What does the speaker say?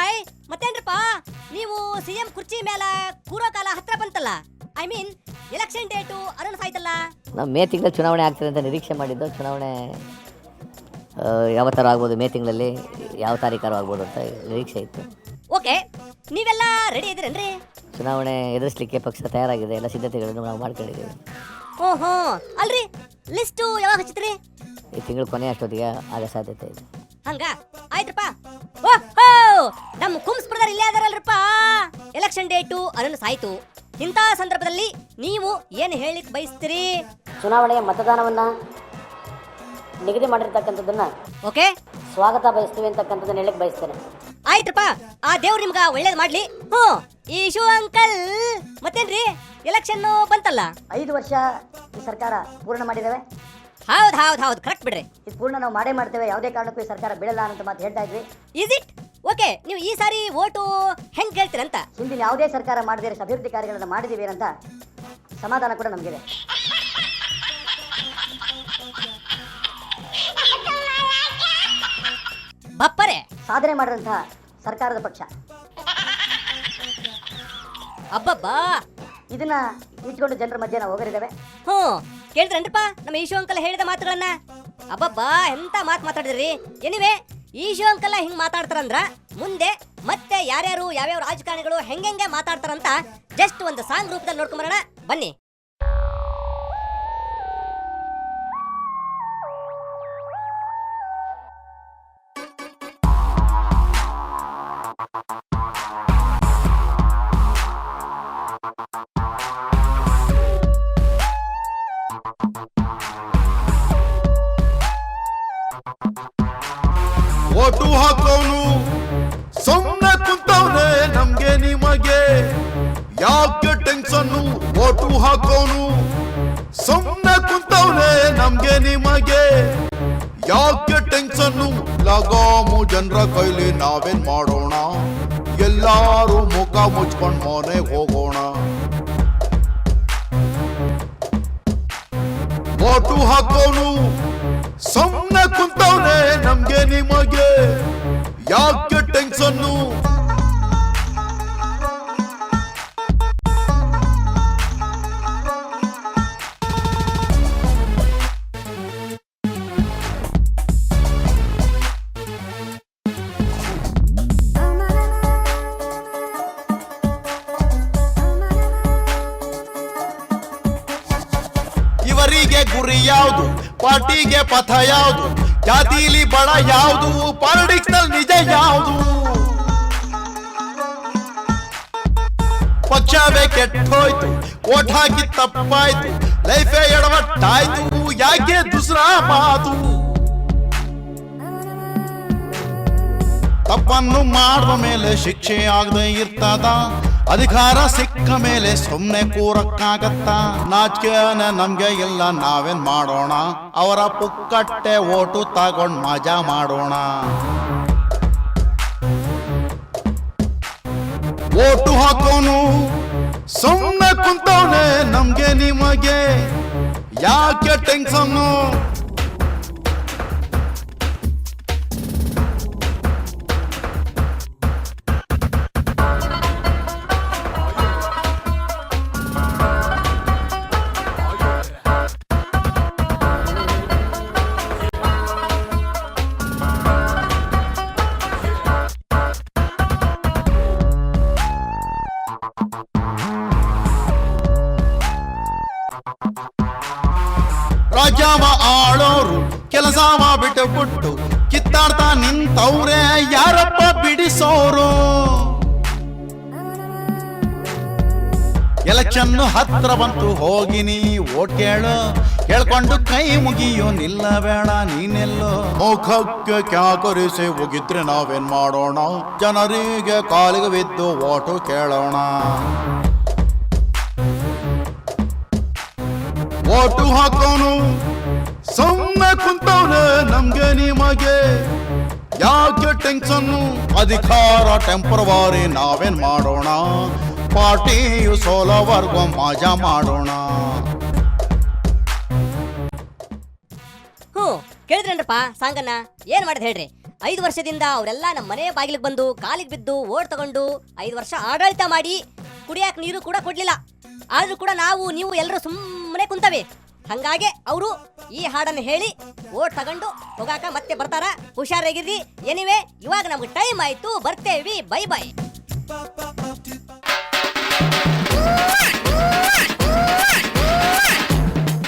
ಬಾಯ್ ಮತ್ತೇನ್ರಪ್ಪ ನೀವು ಸಿಎಂ ಕುರ್ಚಿ ಮೇಲೆ ಕೂರೋ ಕಾಲ ಹತ್ರ ಬಂತಲ್ಲ. I mean election date announce ಆಯ್ತಲ್ಲ. ನಾವು ಮೇ ತಿಂಗಳು ಚುನಾವಣೆ ಆಗ್ತದೆ ಅಂತ ನಿರೀಕ್ಷೆ ಮಾಡಿದ್ದು. ಚುನಾವಣೆ ಯಾವ ಥರ ಆಗ್ಬೋದು, ಮೇ ತಿಂಗಳಲ್ಲಿ ಯಾವ ತಾರೀಖಾರು ಆಗ್ಬೋದು ಅಂತ ನಿರೀಕ್ಷೆ ಇತ್ತು. ಓಕೆ, ನೀವೆಲ್ಲ ರೆಡಿ ಇದ್ದೀರೇನ್ರಿ? ಚುನಾವಣೆ ಎದುರಿಸಲಿಕ್ಕೆ ಪಕ್ಷ ತಯಾರಾಗಿದೆ, ಎಲ್ಲ ಸಿದ್ಧತೆಗಳನ್ನು ನಾವು ಮಾಡ್ಕೊಂಡಿದ್ದೀವಿ. ಓಹೋ, ಅಲ್ರಿ ಲಿಸ್ಟು ಯಾವಾಗ ಹಚ್ಚಿದ್ರಿ? ಈ ತಿಂಗಳು ಕೊನೆ ಅಷ್ಟೊತ್ತಿಗೆ ಆಗೋ ಸಾಧ್ಯತೆ ಇದೆ. ಹಂಗ ಆಯ್ತ್ರಪ್ಪ. ಓಹೋ, ನಮ್ಮ ಕುಮ್ಸ್ ಬ್ರದರ್ ಇಲ್ಲೇ ಅದಾರಲ್ರಪ್ಪ. ಎಲೆಕ್ಷನ್ ಡೇಟು ಅನೌನ್ಸ್ ಆಯ್ತು. ಇಂಥ ಸಂದರ್ಭದಲ್ಲಿ ನೀವು ಏನು ಹೇಳಿಕ್ ಬಯಸ್ತೀರಿ? ಚುನಾವಣೆಯ ಮತದಾನವನ್ನು ನಿಗದಿ ಮಾಡಿರ್ತಕ್ಕಂಥದ್ದನ್ನ ಓಕೆ, ಸ್ವಾಗತ ಬಯಸ್ತೀವಿ ಅಂತಕ್ಕಂಥದ್ದನ್ನ ಹೇಳಕ್ ಬಯಸ್ತೇನೆ. ಆಯ್ತ್ರಪ್ಪ, ಆ ದೇವ್ರು ನಿಮ್ಗ ಒಳ್ಳೇದ್ ಮಾಡ್ಲಿ. ಈಶು ಅಂಕಲ್, ಮತ್ತೇನ್ರಿ ಎಲೆಕ್ಷನ್ ಬಂತಲ್ಲ. 5 ವರ್ಷ ಈ ಸರ್ಕಾರ ಪೂರ್ಣ ಮಾಡಿದ್ದೇವೆ. ಹೌದು ಕರೆಕ್ಟ್ ಬಿಡ್ರಿ. ಇದು ಪೂರ್ಣ ನಾವು ಮಾಡೇ ಮಾಡ್ತೇವೆ, ಯಾವುದೇ ಕಾರಣಕ್ಕೂ ಈ ಸರ್ಕಾರ ಬೀಳಲ್ಲ ಅಂತ ಮಾತು ಹೇಳ್ತಾ ಇದ್ವಿ. Is it okay? ನೀವು ಈ ಸಾರಿ ಓಟು ಹೆಂಗ್ ಕೇಳ್ತೀರಂತ? ಹಿಂದಿನ ಯಾವುದೇ ಸರ್ಕಾರ ಮಾಡದೇ ಅಭಿವೃದ್ಧಿ ಕಾರ್ಯಗಳನ್ನು ಮಾಡಿದೀವಿ ಅಂತ ಸಮಾಧಾನ ಕೂಡ ನಮಗಿದೆ. ಬಪ್ಪರೆ ಸಾಧನೆ ಮಾಡಿದಂತಹ ಸರ್ಕಾರದ ಪಕ್ಷ. ಅಬ್ಬಬ್ಬಾ, ಇದನ್ನ ಇಟ್ಕೊಂಡು ಜನರ ಮಧ್ಯೆ ನಾವು ಹೋಗರಿದ್ದೇವೆ. ಕೇಳಿದ್ರನ್ರಪ್ಪ ನಮ್ಮ ಈಶು ಅಂಕಲ್ ಹೇಳಿದ ಮಾತುಗಳನ್ನ? ಅಬ್ಬಬ್ಬಾ, ಎಂತ ಮಾತು ಮಾತಾಡಿದ್ರಿ. ಎನಿವೆ, ಈಶು ಅಂಕಲ್ ಹಿಂಗ್ ಮಾತಾಡ್ತಾರಂದ್ರ ಮುಂದೆ ಮತ್ತೆ ಯಾರ್ಯಾರು ಯಾವ್ಯಾವ ರಾಜಕಾರಣಿಗಳು ಹೆಂಗೆ ಮಾತಾಡ್ತಾರಂತ ಜಸ್ಟ್ ಒಂದು ಸಾಂಗ್ ರೂಪದಲ್ಲಿ ನೋಡ್ಕೊಂಬರೋಣ ಬನ್ನಿ. ಓಟು ಹಾಕೋನು ಸುಮ್ಮನೆ ಕುಂತವ್ನೆ, ನಮ್ಗೆ ನಿಮಗೆ ಯಾಕೆ ಟೆನ್ಷನ್ನು? ಓಟು ಹಾಕೋನು ಸುಮ್ಮನೆ ಕುಂತವ್ನೆ, ನಮ್ಗೆ ನಿಮಗೆ ಯಾಕೆ ಟೆನ್ಷನ್ನು? ಲಗಾಮು ಜನರ ಕೈಲಿ ನಾವೇನ್ ಮಾಡೋಣ? ಎಲ್ಲಾರು ಮುಖ ಮುಚ್ಕೊಂಡ್ ಮನೆಗೆ ಹೋಗೋಣ. ಓಟು ಹಾಕೋನು ಸುಮ್ಮನೆ ಕುಂತವ್ನೆ, ನಮ್ಗೆ ನಿಮಗೆ ಯಾಕೆ ಟೆನ್ಷನ್ನು? ಇವರಿಗೆ ಗುರಿ ಯಾವುದು? ಪಾರ್ಟಿಗೆ ಪಥ ಯಾವುದು? ಜಾತಿಲಿ ಬಡ ಯಾವುದು? ಪಾಲಿಟಿಕ್ಸ್ ನಲ್ಲಿ ನಿಜ ಯಾವುದು? ಪಕ್ಷವೇ ಕೆಟ್ಟೋಯ್ತು, ಓಟ್ ಹಾಕಿ ತಪ್ಪಾಯ್ತು, ಲೈಫೇ ಎಡವಟ್ಟಾಯ್ತು, ಯಾಕೆ ದುಸ್ರಾ ಮಾತು? ತಪ್ಪನ್ನು ಮಾಡುವ ಮೇಲೆ ಶಿಕ್ಷೆ ಆಗದೆ ಇರ್ತದ? ಅಧಿಕಾರ ಸಿಕ್ಕ ಮೇಲೆ ಸುಮ್ನೆ ಕೂರಕ್ಕಾಗತ್ತ? ನಾಚಿಕೆನ ನಮ್ಗೆ ಇಲ್ಲ, ನಾವೇನ್ ಮಾಡೋಣ? ಅವರ ಪುಕ್ಕಟ್ಟೆ ಓಟು ತಗೊಂಡ್ ಮಜಾ ಮಾಡೋಣ. ಓಟು ಹಾಕೋನು ಸುಮ್ನೆ ಕುಂತವನೆ, ನಮ್ಗೆ ನಿಮಗೆ ಯಾಕೆ ಟೆನ್ಷನ್ನು? ರಾಜ್ಯವ ಆಳೋರು ಕೆಲಸವ ಬಿಟ್ಟು ಕಿತ್ತಾಡ್ತಾ ನಿಂತವ್ರೆ, ಯಾರಪ್ಪ ಬಿಡಿಸೋರು? ಎಲೆಕ್ಷನ್ ಹತ್ರ ಬಂತು, ಹೋಗಿ ನೀ ಓಟ್ ಕೇಳು, ಕೇಳ್ಕೊಂಡು ಕೈ ಮುಗಿಯೋ, ನಿಲ್ಲಬೇಡ ನೀನೆಲ್ಲೋ. ಮುಖಕ್ಕೆ ಕ್ಯಾಕರಿಸಿ ಹೋಗಿದ್ರೆ ನಾವೇನ್ ಮಾಡೋಣ? ಜನರಿಗೆ ಕಾಲಿಗೆ ಬಿದ್ದು ಓಟು ಕೇಳೋಣ. ಓಟು ಹಾಕೋನು ಸುಮ್ಮನೆ ಕುಂತವ್ನೆ, ನಮ್ಗೆ ನಿಮಗೆ ಯಾಕೆ ಟೆನ್ಷನ್ನು? ಅಧಿಕಾರ ಟೆಂಪರವರಿ, ನಾವೇನ್ ಮಾಡೋಣ? ಪಾರ್ಟಿಯು ಸೋಲೋವರೆಗೂ ಮಜಾ ಮಾಡೋಣ. ಕೇಳಿದ್ರೇನ್ರಪ್ಪ ಸಾಂಗನ್ನ? ಏನ್ ಮಾಡಿದ್ ಹೇಳ್ರಿ. 5 ವರ್ಷದಿಂದ ಅವರೆಲ್ಲ ನಮ್ಮ ಮನೆ ಬಾಗಿಲಿಗೆ ಬಂದು ಕಾಲಿಗೆ ಬಿದ್ದು ಓಟ್ ತಗೊಂಡು 5 ವರ್ಷ ಆಡಳಿತ ಮಾಡಿ ಕುಡಿಯಾಕ ನೀರು ಕೂಡ ಕೊಡ್ಲಿಲ್ಲ. ಆದ್ರೂ ಕೂಡ ನಾವು ನೀವು ಎಲ್ಲರೂ ಸುಮ್ಮನೆ ಕುಂತವೆ. ಹಂಗಾಗಿ ಅವರು ಈ ಹಾಡನ್ನು ಹೇಳಿ ಓಟ್ ತಗೊಂಡು ಹೋಗಾಕ ಮತ್ತೆ ಬರ್ತಾರ. ಹುಷಾರಾಗಿರ್ರಿ. ಎನಿವೆ ಇವಾಗ ನಮ್ಗೆ ಟೈಮ್ ಆಯ್ತು, ಬರ್ತೇವಿ. Bye bye.